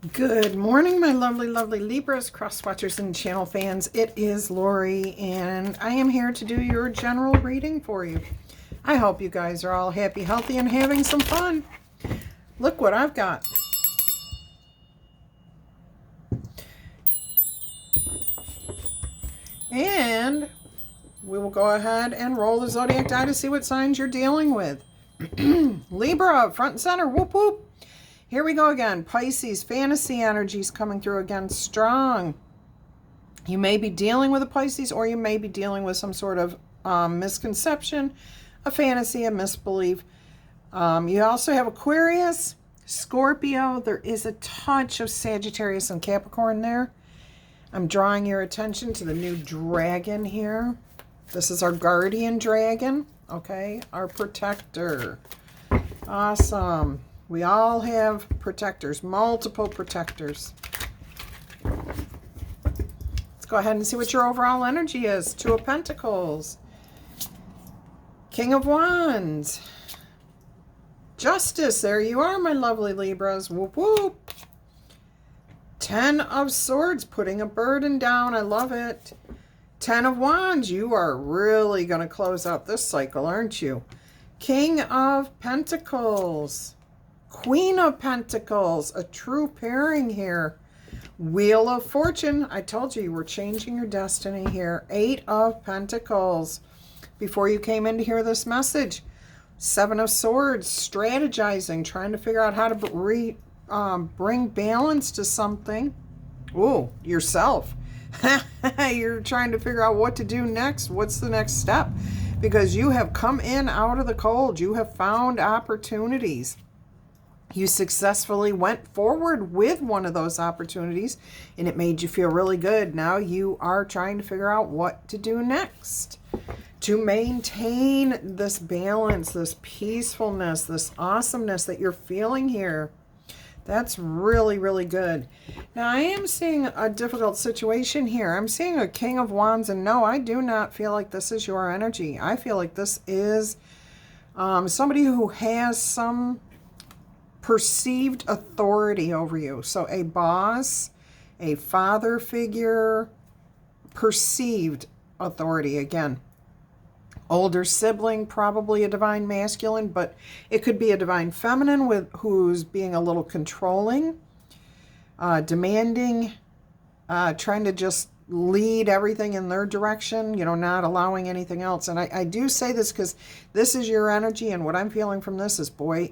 Good morning, my lovely, lovely Libras, cross watchers, and channel fans. It is Laurie, and I am here to do your general reading for you. I hope you guys are all happy, healthy, and having some fun. Look what I've got. And we will go ahead and roll the zodiac die to see what signs you're dealing with. Libra, front and center, whoop whoop. Here we go again. Pisces, fantasy energies coming through again strong. You may be dealing with a Pisces, or you may be dealing with some sort of misconception, a fantasy, a misbelief. You also have Aquarius, Scorpio. There is a touch of Sagittarius and Capricorn there. I'm drawing your attention to the new dragon here. This is our guardian dragon, okay? Our protector. Awesome. We all have protectors, multiple protectors. Let's go ahead and see what your overall energy is. Two of Pentacles. King of Wands. Justice, there you are, my lovely Libras. Whoop, whoop. 10 of Swords, putting a burden down. I love it. 10 of Wands, you are really going to close out this cycle, aren't you? King of Pentacles. Queen of Pentacles, a true pairing here. Wheel of Fortune, I told you were changing your destiny here. 8 of Pentacles. Before you came in to hear this message, 7 of Swords, strategizing, trying to figure out how to bring balance to something. Ooh, yourself. You're trying to figure out what to do next. What's the next step? Because you have come in out of the cold. You have found opportunities. You successfully went forward with one of those opportunities, and it made you feel really good. Now you are trying to figure out what to do next to maintain this balance, this peacefulness, this awesomeness that you're feeling here. That's really, really good. Now, I am seeing a difficult situation here. I'm seeing a King of Wands, and no, I do not feel like this is your energy. I feel like this is somebody who has some perceived authority over you. So a boss, a father figure, perceived authority again. Older sibling, probably a divine masculine, but it could be a divine feminine who's being a little controlling, demanding, trying to just lead everything in their direction, not allowing anything else. And I do say this because this is your energy, and what I'm feeling from this is, boy,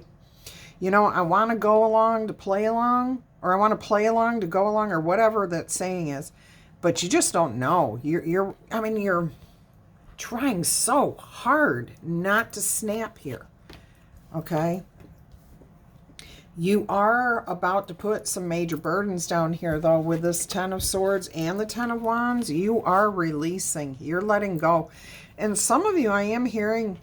I want to go along to play along, or I want to play along to go along, or whatever that saying is, but you just don't know. You're trying so hard not to snap here, okay? You are about to put some major burdens down here, though, with this 10 of Swords and the 10 of Wands. You are releasing. You're letting go. And some of you, I am hearing...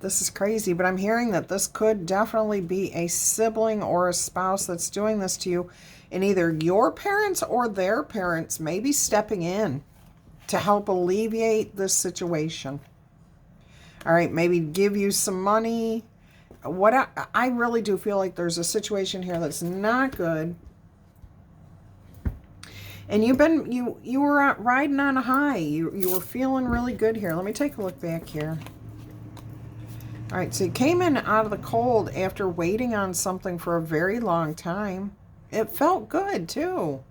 this is crazy, but I'm hearing that this could definitely be a sibling or a spouse that's doing this to you, and either your parents or their parents may be stepping in to help alleviate this situation. All right, maybe give you some money. What I really do feel like there's a situation here that's not good. And you were riding on a high. You were feeling really good here. Let me take a look back here. All right, so you came in out of the cold after waiting on something for a very long time. It felt good, too.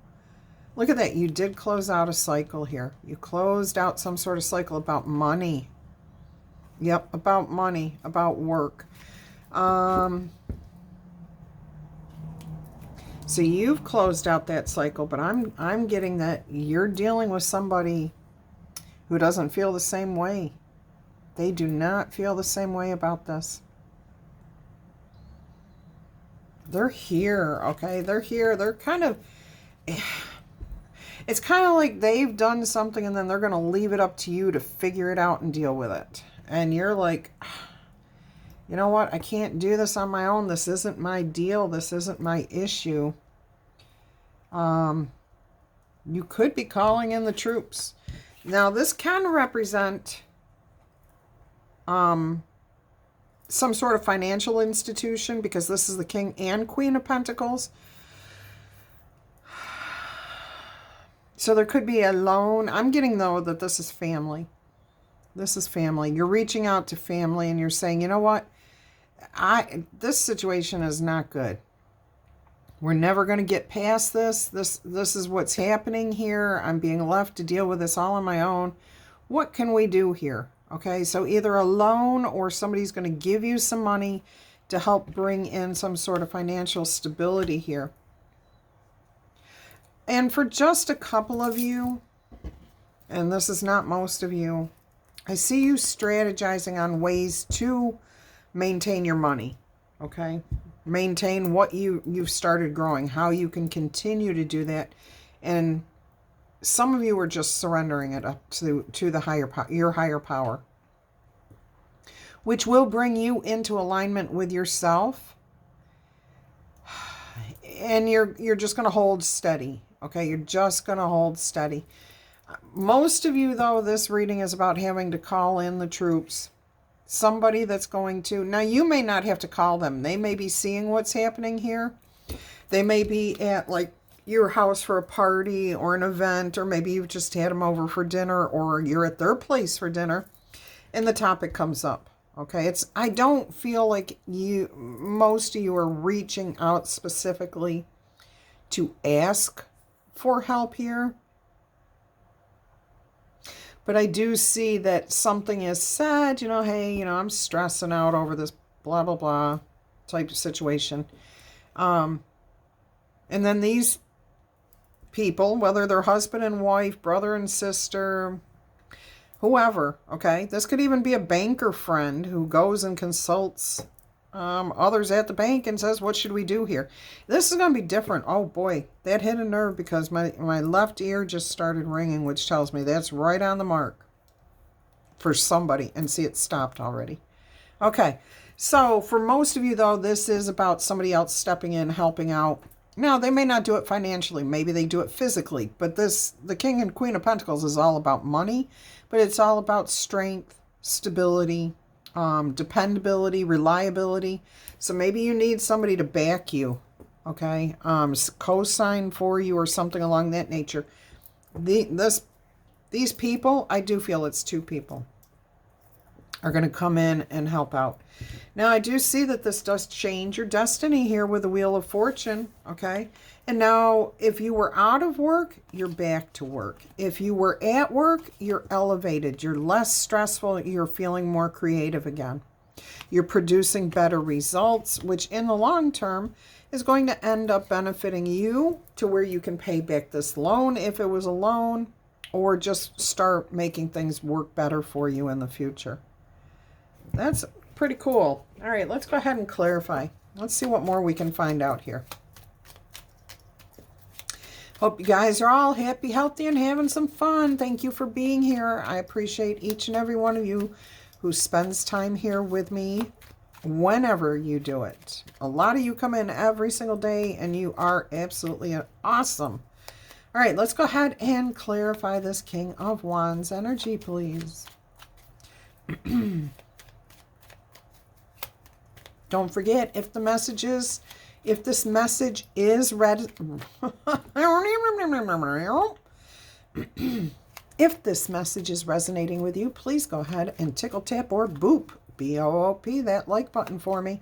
Look at that. You did close out a cycle here. You closed out some sort of cycle about money. Yep, about money, about work. So you've closed out that cycle, but I'm getting that you're dealing with somebody who doesn't feel the same way. They do not feel the same way about this. They're here, okay? They're here. They're kind of... It's kind of like they've done something and then they're going to leave it up to you to figure it out and deal with it. And you're like, you know what? I can't do this on my own. This isn't my deal. This isn't my issue. You could be calling in the troops. Now, this can represent some sort of financial institution, because this is the King and Queen of Pentacles. So there could be a loan. I'm getting, though, that this is family. This is family. You're reaching out to family and you're saying, you know what? This situation is not good. We're never going to get past this. This is what's happening here. I'm being left to deal with this all on my own. What can we do here? Okay, so either a loan or somebody's going to give you some money to help bring in some sort of financial stability here. And for just a couple of you, and this is not most of you, I see you strategizing on ways to maintain your money, okay? Maintain what you've started growing, how you can continue to do that. And some of you are just surrendering it up to the your higher power, which will bring you into alignment with yourself. And you're just going to hold steady, okay? You're just going to hold steady. Most of you, though, this reading is about having to call in the troops. Somebody that's going to... Now, you may not have to call them. They may be seeing what's happening here. They may be at, like, your house for a party or an event, or maybe you've just had them over for dinner, or you're at their place for dinner, and the topic comes up, okay? I don't feel like most of you are reaching out specifically to ask for help here. But I do see that something is said, hey, I'm stressing out over this blah, blah, blah type of situation. And then these people, whether they're husband and wife, brother and sister, whoever, okay? This could even be a banker friend who goes and consults others at the bank and says, what should we do here? This is going to be different. Oh boy, that hit a nerve because my left ear just started ringing, which tells me that's right on the mark for somebody. And see, it stopped already. Okay, so for most of you, though, this is about somebody else stepping in, helping out. Now, they may not do it financially. Maybe they do it physically. But the King and Queen of Pentacles is all about money, but it's all about strength, stability, dependability, reliability. So maybe you need somebody to back you, okay? Co-sign for you or something along that nature. These people, I do feel it's two people, are going to come in and help out. Now, I do see that this does change your destiny here with the Wheel of Fortune, okay? And now, if you were out of work, you're back to work. If you were at work, you're elevated. You're less stressful. You're feeling more creative again. You're producing better results, which in the long term is going to end up benefiting you to where you can pay back this loan if it was a loan, or just start making things work better for you in the future. That's pretty cool. All right, let's go ahead and clarify. Let's see what more we can find out here. Hope you guys are all happy, healthy, and having some fun. Thank you for being here. I appreciate each and every one of you who spends time here with me whenever you do it. A lot of you come in every single day, and you are absolutely awesome. All right, let's go ahead and clarify this King of Wands energy, please. Don't forget, if this message is if this message is resonating with you, please go ahead and tickle, tap, or boop, B-O-O-P, that like button for me.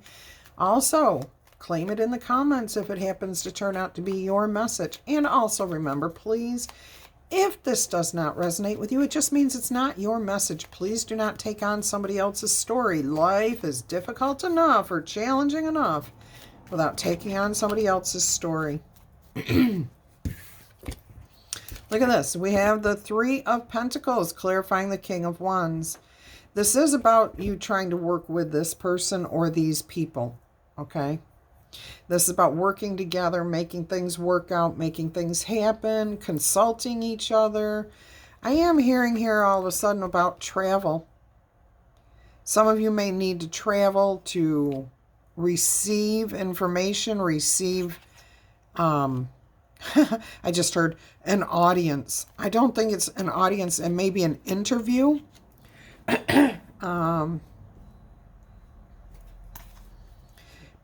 Also, claim it in the comments if it happens to turn out to be your message. And also remember, please, if this does not resonate with you, it just means it's not your message. Please do not take on somebody else's story. Life is difficult enough or challenging enough without taking on somebody else's story. Look at this. We have the Three of Pentacles clarifying the King of Wands. This is about you trying to work with this person or these people, okay? This is about working together, making things work out, making things happen, consulting each other. I am hearing here all of a sudden about travel. Some of you may need to travel to receive information, I just heard an audience. I don't think it's an audience, and maybe an interview.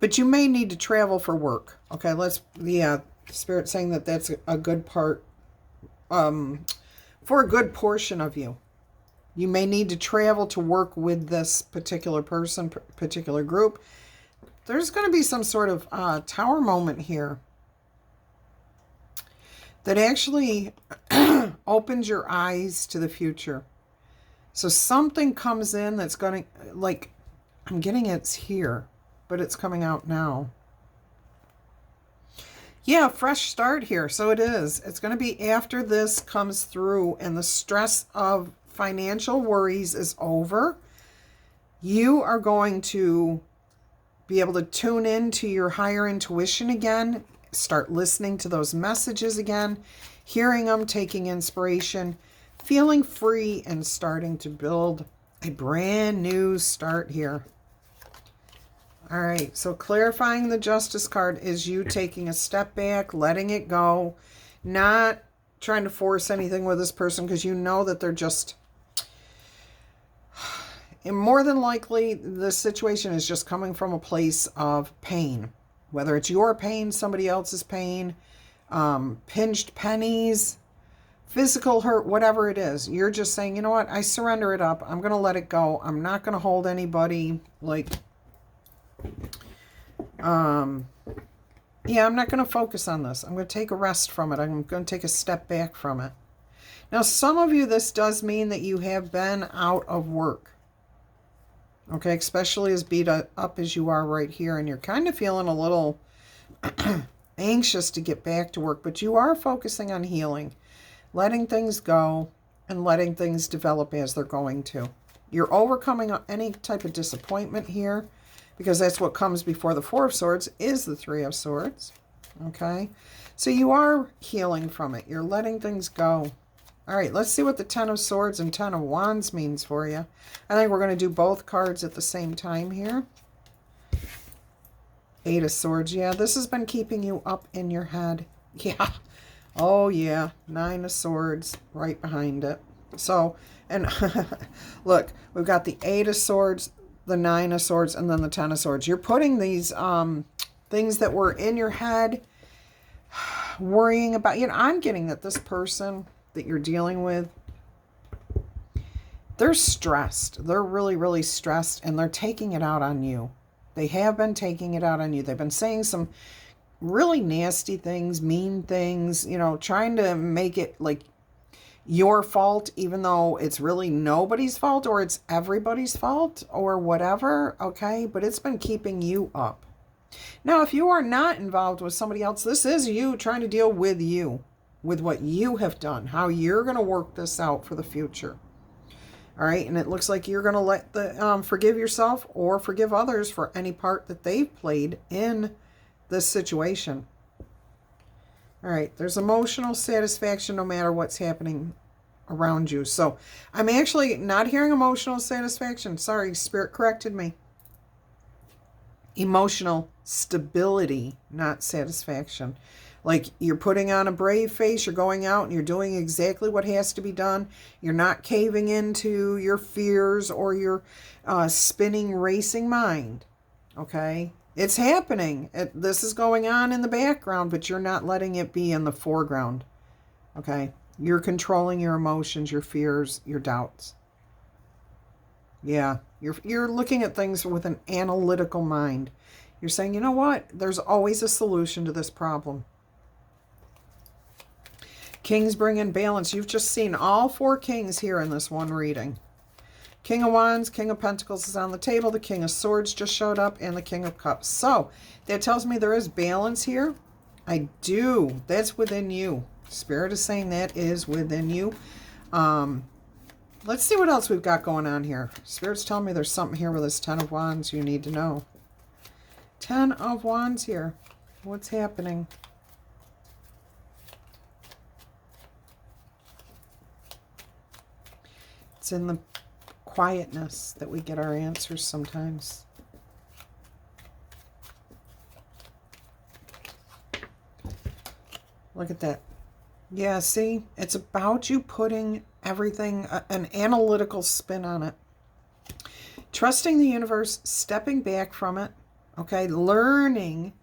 But you may need to travel for work. Okay, Spirit saying that that's a good part, for a good portion of you. You may need to travel to work with this particular person, particular group. There's going to be some sort of tower moment here that actually opens your eyes to the future. So something comes in that's going to, like, I'm getting it's here, but it's coming out now. Yeah, fresh start here. So it is. It's going to be after this comes through and the stress of financial worries is over. You are going to be able to tune into your higher intuition again, start listening to those messages again, hearing them, taking inspiration, feeling free, and starting to build a brand new start here. All right, so clarifying the Justice card is you taking a step back, letting it go, not trying to force anything with this person because you know that they're just, and more than likely, the situation is just coming from a place of pain, whether it's your pain, somebody else's pain, pinched pennies, physical hurt, whatever it is. You're just saying, you know what, I surrender it up. I'm going to let it go. I'm not going to hold anybody, like, yeah, I'm not going to focus on this. I'm going to take a rest from it. I'm going to take a step back from it. Now, some of you, this does mean that you have been out of work. Okay, especially as beat up as you are right here, and you're kind of feeling a little anxious to get back to work, but you are focusing on healing, letting things go, and letting things develop as they're going to. You're overcoming any type of disappointment here, because that's what comes before the Four of Swords is the Three of Swords. Okay, so you are healing from it. You're letting things go. All right, let's see what the Ten of Swords and Ten of Wands means for you. I think we're going to do both cards at the same time here. Eight of Swords. Yeah, this has been keeping you up in your head. Yeah. Oh, yeah. Nine of Swords right behind it. So, and look, we've got the Eight of Swords, the Nine of Swords, and then the Ten of Swords. You're putting these things that were in your head, worrying about, you know, I'm getting that this person that you're dealing with, they're stressed. They're really, really stressed, and they're taking it out on you. They have been taking it out on you. They've been saying some really nasty things, mean things, you know, trying to make it like your fault, even though it's really nobody's fault, or it's everybody's fault, or whatever, okay? But it's been keeping you up. Now, if you are not involved with somebody else, this is you trying to deal with you, with what you have done, how you're going to work this out for the future. All right, and it looks like you're going to let the forgive yourself or forgive others for any part that they've played in this situation. All right, there's emotional satisfaction no matter what's happening around you. So I'm actually not hearing emotional satisfaction. Sorry, Spirit corrected me. Emotional stability, not satisfaction. Like you're putting on a brave face, you're going out and you're doing exactly what has to be done. You're not caving into your fears or your spinning, racing mind. Okay? It's happening. This is going on in the background, but you're not letting it be in the foreground. Okay? You're controlling your emotions, your fears, your doubts. Yeah. You're looking at things with an analytical mind. You're saying, you know what? There's always a solution to this problem. Kings bring in balance. You've just seen all four kings here in this one reading. King of Wands, King of Pentacles is on the table. The King of Swords just showed up, and the King of Cups. So that tells me there is balance here. I do. That's within you. Spirit is saying that is within you. Let's see what else we've got going on here. Spirit's telling me there's something here with this Ten of Wands you need to know. Ten of Wands here. What's happening? It's in the quietness that we get our answers sometimes. Look at that. Yeah, see? It's about you putting everything, an analytical spin on it. Trusting the universe, stepping back from it, Okay, learning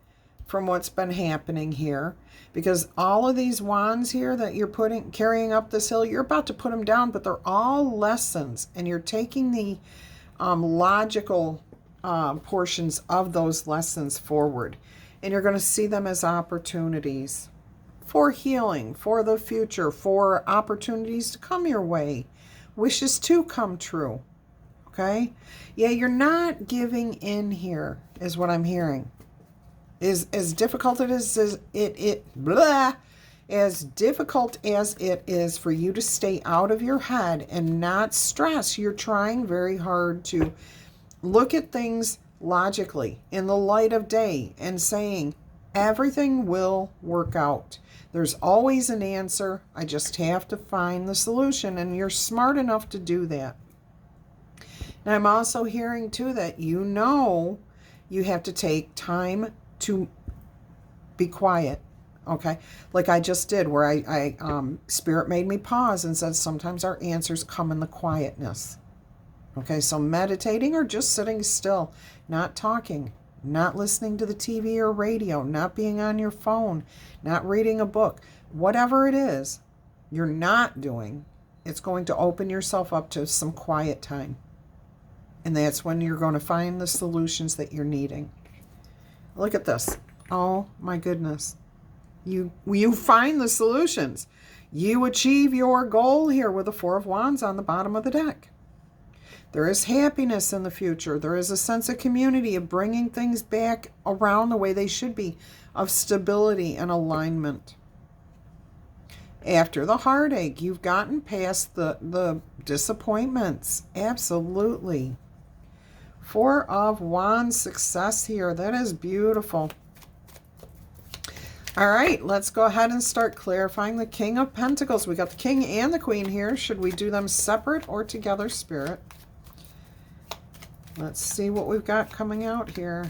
from what's been happening here, because all of these wands here that you're carrying up this hill, you're about to put them down, but they're all lessons, and you're taking the logical portions of those lessons forward, and you're going to see them as opportunities for healing, for the future, for opportunities to come your way, wishes to come true. Okay? Yeah, you're not giving in here, is what I'm hearing. Is as difficult as as difficult as it is for you to stay out of your head and not stress. You're trying very hard to look at things logically in the light of day and saying everything will work out. There's always an answer. I just have to find the solution, and you're smart enough to do that. And I'm also hearing too that you know you have to take time to be quiet. Okay, like I just did, where I Spirit made me pause and said sometimes our answers come in the quietness. Okay, so meditating or just sitting still, not talking, not listening to the TV or radio, not being on your phone, not reading a book, whatever it is you're not doing, it's going to open yourself up to some quiet time. And that's when you're going to find the solutions that you're needing. Look at this. Oh my goodness. You find the solutions. You achieve your goal here with the Four of Wands on the bottom of the deck. There is happiness in the future. There is a sense of community, of bringing things back around the way they should be, of stability and alignment. After the heartache, you've gotten past the disappointments. Absolutely. Four of Wands, success here. That is beautiful. All right, let's go ahead and start clarifying the King of Pentacles. We got the King and the Queen here. Should we do them separate or together, Spirit? Let's see what we've got coming out here.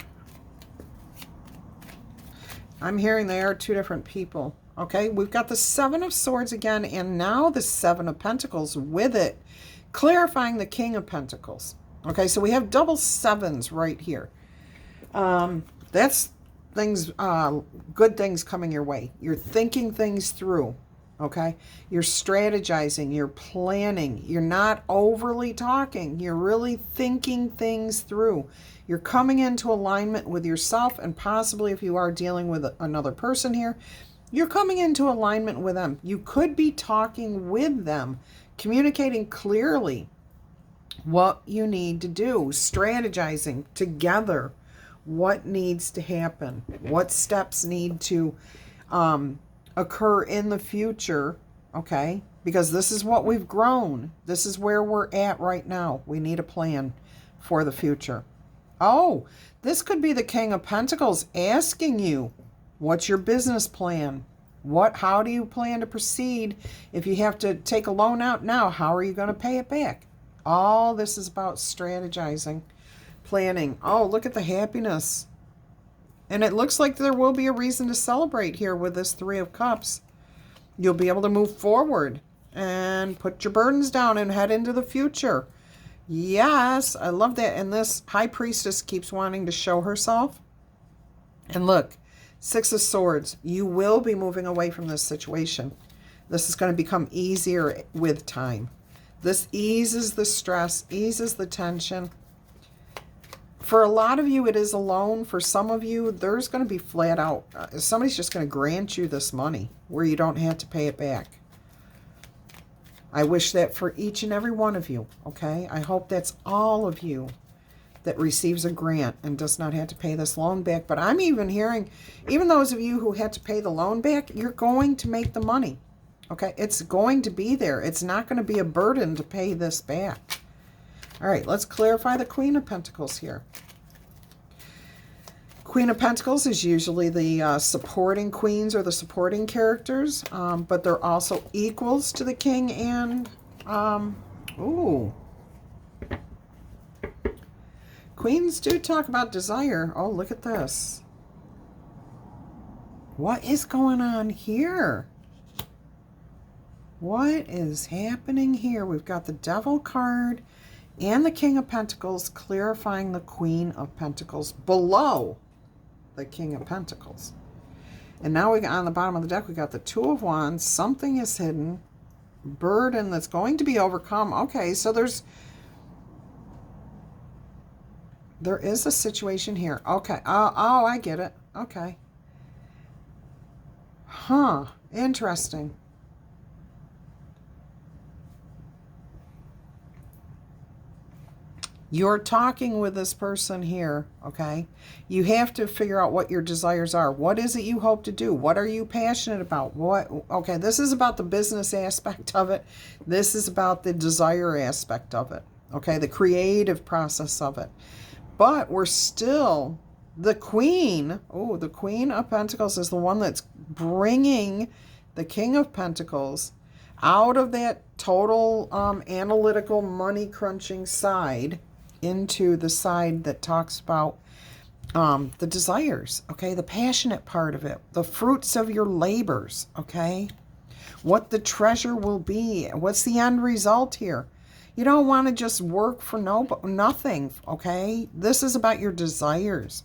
I'm hearing they are two different people. Okay, we've got the Seven of Swords again, and now the Seven of Pentacles with it, clarifying the King of Pentacles. Okay, so we have double sevens right here. That's things, good things coming your way. You're thinking things through. Okay, you're strategizing, you're planning, you're not overly talking, you're really thinking things through. You're coming into alignment with yourself, and possibly if you are dealing with another person here, you're coming into alignment with them. You could be talking with them, communicating clearly what you need to do, strategizing together what needs to happen, what steps need to occur in the future, okay? Because this is what we've grown. This is where we're at right now. We need a plan for the future. Oh, this could be the King of Pentacles asking you, what's your business plan? How do you plan to proceed? If you have to take a loan out now, how are you going to pay it back? All this is about strategizing, planning. Oh, look at the happiness. And it looks like there will be a reason to celebrate here with this Three of Cups. You'll be able to move forward and put your burdens down and head into the future. Yes, I love that. And this High Priestess keeps wanting to show herself. And look, Six of Swords. You will be moving away from this situation. This is going to become easier with time. This eases the stress, eases the tension. For a lot of you, it is a loan. For some of you, there's going to be flat out. Somebody's just going to grant you this money where you don't have to pay it back. I wish that for each and every one of you, okay? I hope that's all of you that receives a grant and does not have to pay this loan back. But I'm even hearing, even those of you who had to pay the loan back, you're going to make the money, okay? It's going to be there. It's not going to be a burden to pay this back. All right, let's clarify the Queen of Pentacles here. Queen of Pentacles is usually the supporting queens or the supporting characters, but they're also equals to the King and, Queens do talk about desire. Oh, look at this. What is going on here? What is happening here? We've got the Devil card. and the King of Pentacles, clarifying the Queen of Pentacles below the King of Pentacles. And now we got on the bottom of the deck, we got the Two of Wands. Something is hidden. Burden that's going to be overcome. Okay, so there is a situation here. Okay. Oh, I get it. Okay. Huh. Interesting. You're talking with this person here, okay? You have to figure out what your desires are. What is it you hope to do? What are you passionate about? Okay, this is about the business aspect of it. This is about the desire aspect of it, okay? The creative process of it. But we're still, the Queen, the Queen of Pentacles is the one that's bringing the King of Pentacles out of that total analytical money crunching side into the side that talks about the desires, okay? The passionate part of it, the fruits of your labors, okay? What the treasure will be. What's the end result here? You don't want to just work for nothing, okay? This is about your desires.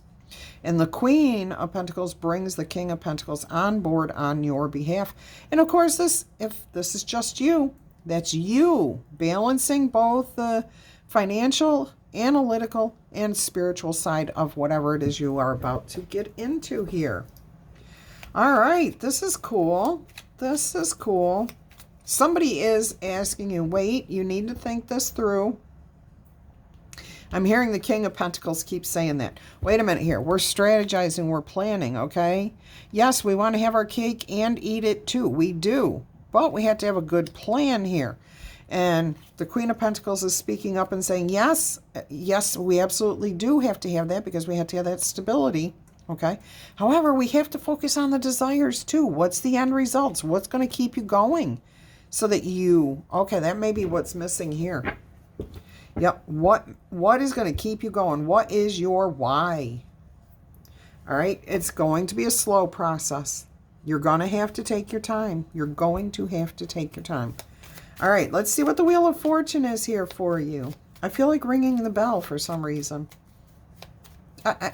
And the Queen of Pentacles brings the King of Pentacles on board on your behalf. And of course, if this is just you, that's you balancing both the financial, analytical, and spiritual side of whatever it is you are about to get into here. All right, this is cool. This is cool. Somebody is asking you, wait, you need to think this through. I'm hearing the King of Pentacles keep saying that. Wait a minute here. We're strategizing. We're planning, okay? Yes, we want to have our cake and eat it too. We do. But we have to have a good plan here. And the Queen of Pentacles is speaking up and saying, yes, we absolutely do have to have that because we have to have that stability, okay? However, we have to focus on the desires too. What's the end results? What's going to keep you going? So that okay, that may be what's missing here. Yep, what is going to keep you going? What is your why? All right, it's going to be a slow process. You're going to have to take your time. You're going to have to take your time. All right, let's see what the Wheel of Fortune is here for you. I feel like ringing the bell for some reason.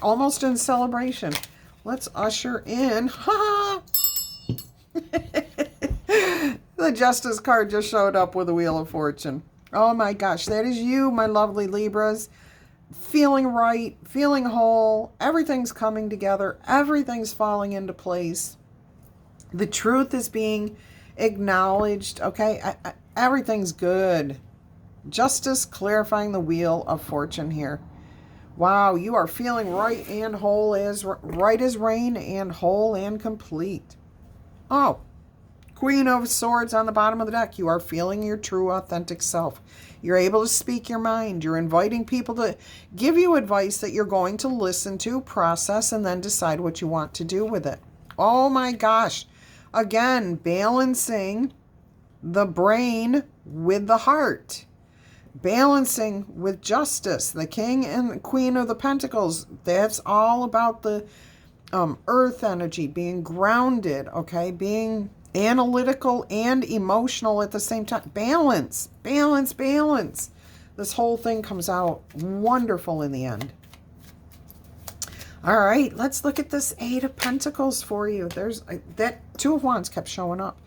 Almost in celebration. Let's usher in. Ha! The Justice card just showed up with the Wheel of Fortune. Oh my gosh, that is you, my lovely Libras. Feeling right, feeling whole. Everything's coming together. Everything's falling into place. The truth is being acknowledged, okay? Everything's good. Justice clarifying the Wheel of Fortune here. Wow, you are feeling right and whole as right as rain and whole and complete. Oh, Queen of Swords on the bottom of the deck. You are feeling your true, authentic self. You're able to speak your mind. You're inviting people to give you advice that you're going to listen to, process, and then decide what you want to do with it. Oh my gosh. Again, balancing the brain with the heart. Balancing with justice. The King and Queen of the Pentacles. That's all about the earth energy, being grounded, okay? Being analytical and emotional at the same time. Balance, balance, balance. This whole thing comes out wonderful in the end. All right, let's look at this Eight of Pentacles for you. There's that Two of Wands kept showing up.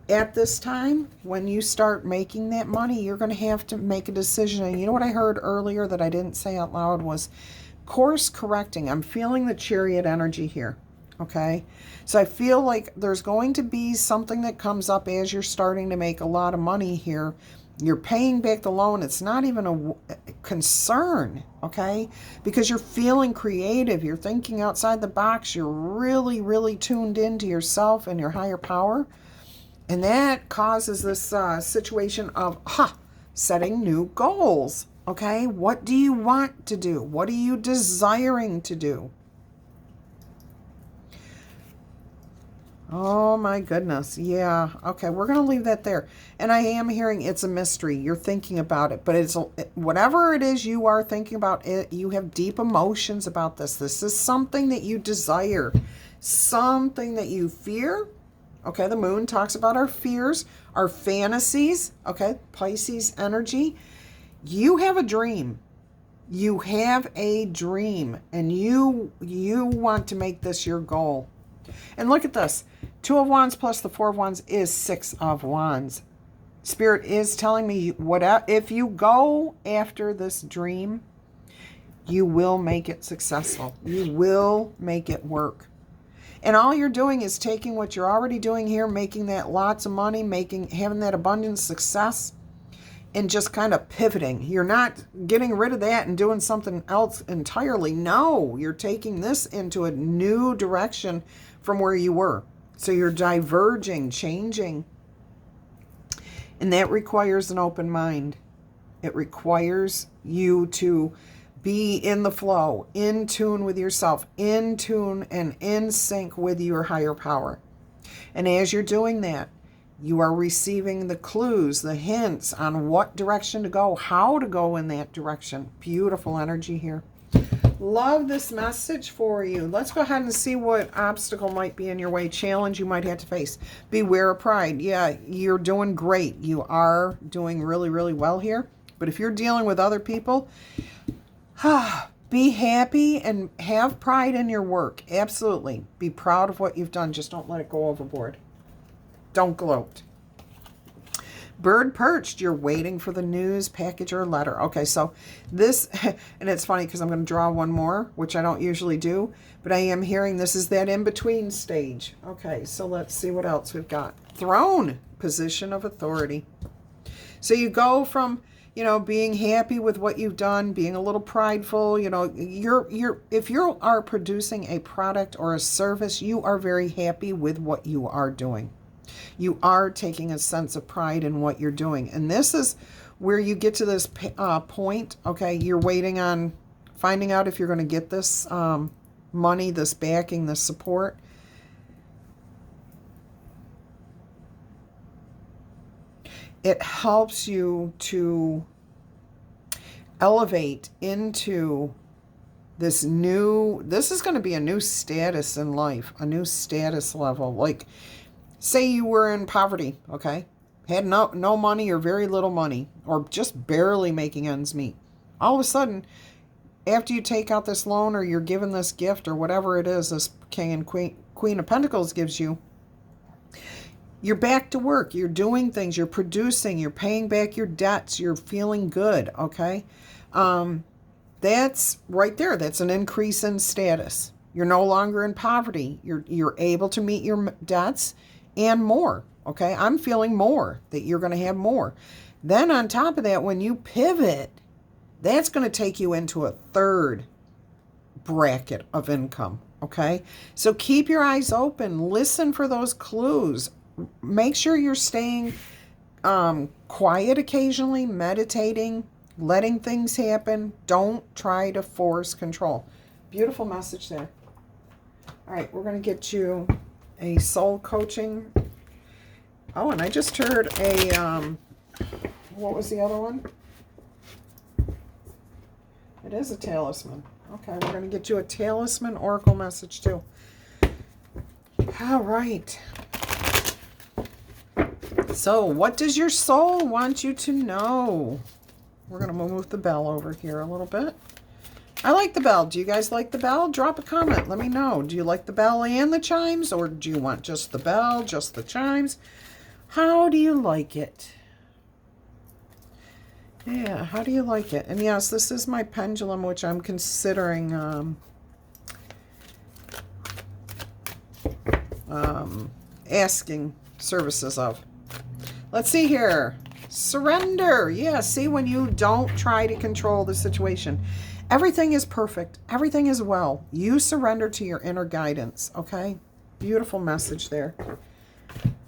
At this time, when you start making that money, you're going to have to make a decision. And you know what I heard earlier that I didn't say out loud was course correcting. I'm feeling the Chariot energy here. Okay, so I feel like there's going to be something that comes up as you're starting to make a lot of money here. You're paying back the loan. It's not even a concern, okay? Because you're feeling creative. You're thinking outside the box. You're really, really tuned into yourself and your higher power. And that causes this situation of setting new goals, okay? What do you want to do? What are you desiring to do? Oh my goodness. Yeah. Okay. We're going to leave that there. And I am hearing it's a mystery. You're thinking about it, but it's whatever it is you are thinking about it. You have deep emotions about this. This is something that you desire, something that you fear. Okay. The moon talks about our fears, our fantasies. Okay. Pisces energy. You have a dream. You have a dream, and you want to make this your goal. And look at this. 2 of Wands plus the 4 of Wands is 6 of Wands. Spirit is telling me, if you go after this dream, you will make it successful. You will make it work. And all you're doing is taking what you're already doing here, making that lots of money, having that abundant success, and just kind of pivoting. You're not getting rid of that and doing something else entirely. No, you're taking this into a new direction from where you were. So you're diverging, changing. And that requires an open mind. It requires you to be in the flow, in tune with yourself, in tune and in sync with your higher power. And as you're doing that, you are receiving the clues, the hints on what direction to go, how to go in that direction. Beautiful energy here. Love this message for you. Let's go ahead and see what obstacle might be in your way, challenge you might have to face. Beware of pride. Yeah, you're doing great. You are doing really, really well here. But if you're dealing with other people, be happy and have pride in your work. Absolutely. Be proud of what you've done. Just don't let it go overboard. Don't gloat. Bird perched. You're waiting for the news, package, or letter. Okay, so this, and it's funny because I'm going to draw one more, which I don't usually do, but I am hearing this is that in-between stage. Okay, so let's see what else we've got. Throne, position of authority. So you go from, being happy with what you've done, being a little prideful, if you are producing a product or a service, you are very happy with what you are doing. You are taking a sense of pride in what you're doing. And this is where you get to this point, okay, you're waiting on finding out if you're going to get this money, this backing, this support. It helps you to elevate into this is going to be a new status in life, a new status level. Like, say you were in poverty, okay? Had no money or very little money, or just barely making ends meet. All of a sudden, after you take out this loan or you're given this gift or whatever it is, this King and Queen of Pentacles gives you, you're back to work. You're doing things. You're producing. You're paying back your debts. You're feeling good, okay? That's right there. That's an increase in status. You're no longer in poverty. You're able to meet your debts and more, okay? I'm feeling more, that you're going to have more. Then on top of that, when you pivot, that's going to take you into a third bracket of income, okay? So keep your eyes open. Listen for those clues. Make sure you're staying quiet occasionally, meditating, letting things happen. Don't try to force control. Beautiful message there. All right, we're going to get you a soul coaching. Oh, and I just heard a, what was the other one? It is a talisman. Okay, we're going to get you a talisman oracle message too. All right. So, what does your soul want you to know? We're going to move the bell over here a little bit. I like the bell. Do you guys like the bell? Drop a comment. Let me know. Do you like the bell and the chimes? Or do you want just the bell, just the chimes? How do you like it? Yeah, how do you like it? And yes, this is my pendulum, which I'm considering asking services of. Let's see here. Surrender. Yeah, see, when you don't try to control the situation. Everything is perfect. Everything is well. You surrender to your inner guidance, okay? Beautiful message there.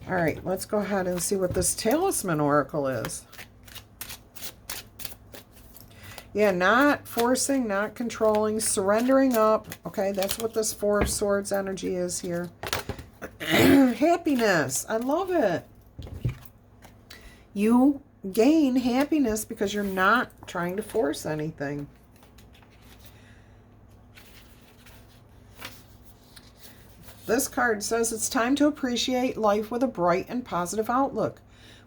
All right, let's go ahead and see what this talisman oracle is. Yeah, not forcing, not controlling, surrendering up. Okay, that's what this Four of Swords energy is here. Happiness. I love it. You gain happiness because you're not trying to force anything. This card says it's time to appreciate life with a bright and positive outlook.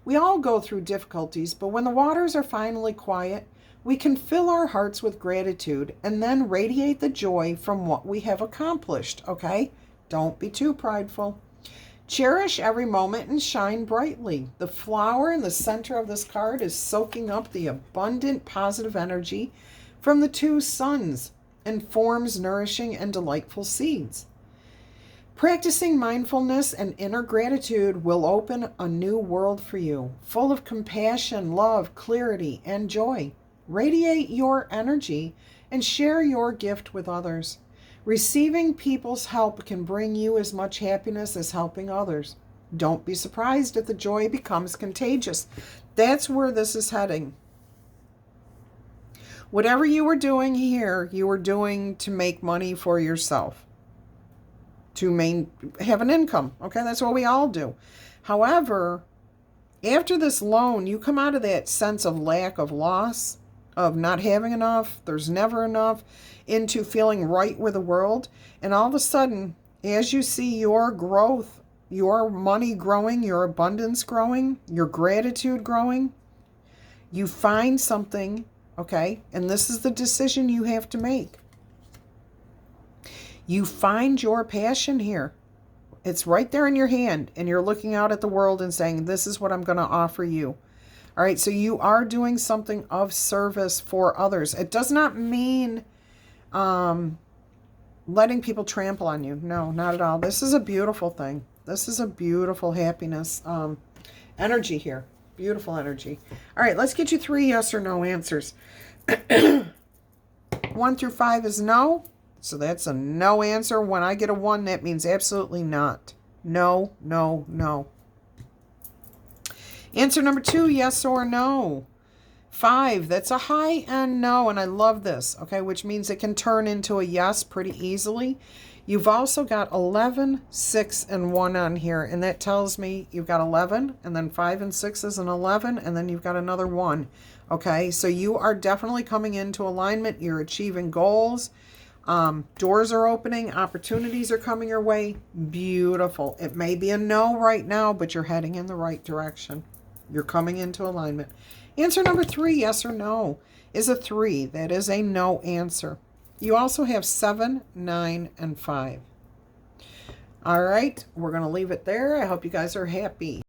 We all go through difficulties, but when the waters are finally quiet, We can fill our hearts with gratitude and then radiate the joy from what we have accomplished, okay? Don't be too prideful. Cherish every moment and shine brightly. The flower in the center of this card is soaking up the abundant positive energy from the two suns and forms nourishing and delightful seeds. Practicing mindfulness and inner gratitude will open a new world for you, full of compassion, love, clarity, and joy. Radiate your energy and share your gift with others. Receiving people's help can bring you as much happiness as helping others. Don't be surprised if the joy becomes contagious. That's where this is heading. Whatever you were doing here, you were doing to make money for yourself, to have an income. Okay, that's what we all do. However, after this loan, you come out of that sense of lack, of loss, of not having enough, there's never enough, into feeling right with the world. And all of a sudden, as you see your growth, your money growing, your abundance growing, your gratitude growing, you find something, okay? And this is the decision you have to make. You find your passion here. It's right there in your hand, and you're looking out at the world and saying, this is what I'm going to offer you. All right, so you are doing something of service for others. It does not mean letting people trample on you. No, not at all. This is a beautiful thing. This is a beautiful happiness energy here. Beautiful energy. All right, let's get you 3 yes or no answers. 1 through 5 is no. So that's a no answer. When I get a 1, that means absolutely not. No, no, no. Answer number 2, yes or no. 5, that's a high-end no, and I love this, okay, which means it can turn into a yes pretty easily. You've also got 11, 6, and 1 on here, and that tells me you've got 11, and then 5 and 6 is an 11, and then you've got another 1, okay? So you are definitely coming into alignment. You're achieving goals. Doors are opening. Opportunities are coming your way. Beautiful. It may be a no right now, but you're heading in the right direction. You're coming into alignment. Answer number 3, yes or no, is a 3. That is a no answer. You also have 7, 9, and 5. All right, we're going to leave it there. I hope you guys are happy.